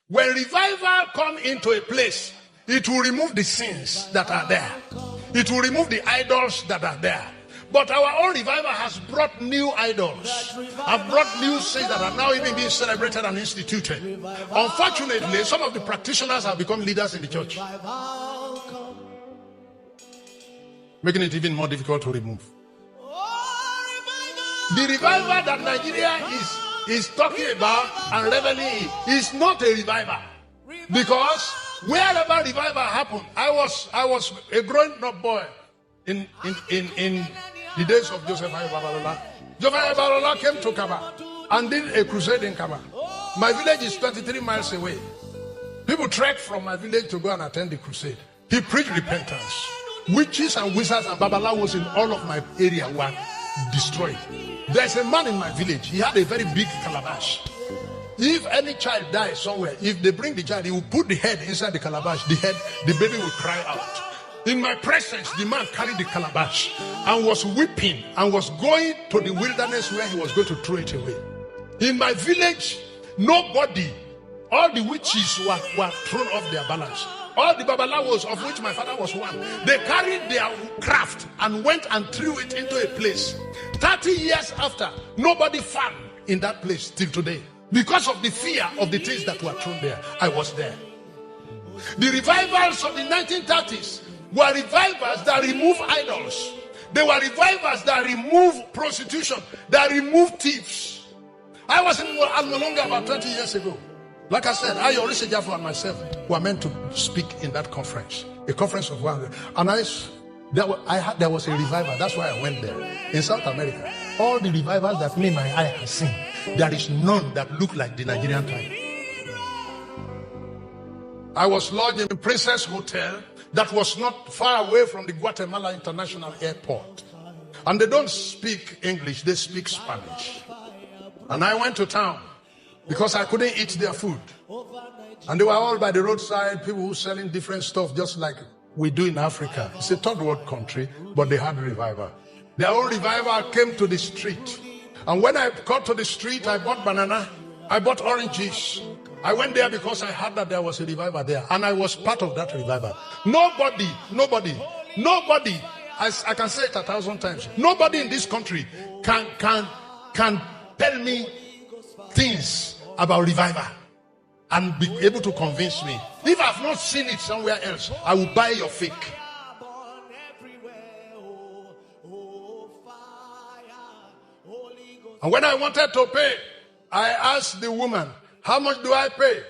When revival come into a place, it will remove the sins that are there. It will remove the idols that are there. But our own revival has brought new idols, have brought new sins that are now even being celebrated and instituted. Unfortunately, some of the practitioners have become leaders in the church, making it even more difficult to remove. The revival that Nigeria is talking about and reveling in is not a revival, because wherever revival happened, I was a grown-up boy in the days of Joseph Babalola. Joseph Babalola came to Kaba and did a crusade in Kaba. My village is 23 miles away. People trekked from my village to go and attend the crusade. He preached repentance. Witches and wizards and babalawos in all of my area were destroyed. There's a man in my village. He had a very big calabash. If any child dies somewhere, if they bring the child, he will put the head inside the calabash. The baby will cry out. In my presence, the man carried the calabash and was weeping and was going to the wilderness where he was going to throw it away. In my village, nobody, all the witches were thrown off their balance. All the babalawos, of which my father was one, they carried their craft and went and threw it into a place. 30 years after, nobody found in that place till today. Because of the fear of the things that were thrown there, I was there. The revivals of the 1930s were revivals that removed idols. They were revivals that removed prostitution, that removed thieves. I was in Almolonga about 20 years ago. Like I said, I, Evangelist Issac, and myself were meant to speak in that conference, a conference of one. And there was a revival. That's why I went there. In South America, all the revivals that me, my eye has seen, there is none that look like the Nigerian type. I was lodged in a Princess Hotel that was not far away from the Guatemala International Airport. And they don't speak English, they speak Spanish. And I went to town because I couldn't eat their food. And they were all by the roadside, people who selling different stuff just like we do in Africa. It's a third world country, but they had revival. Their own revival came to the street. And when I got to the street, I bought banana, I bought oranges. I went there because I heard that there was a revival there. And I was part of that revival. Nobody, I can say it 1,000 times. Nobody in this country can tell me things about revival and be able to convince me. If I've not seen it somewhere else, I will buy your fake. And when I wanted to pay, I asked the woman, how much do I pay?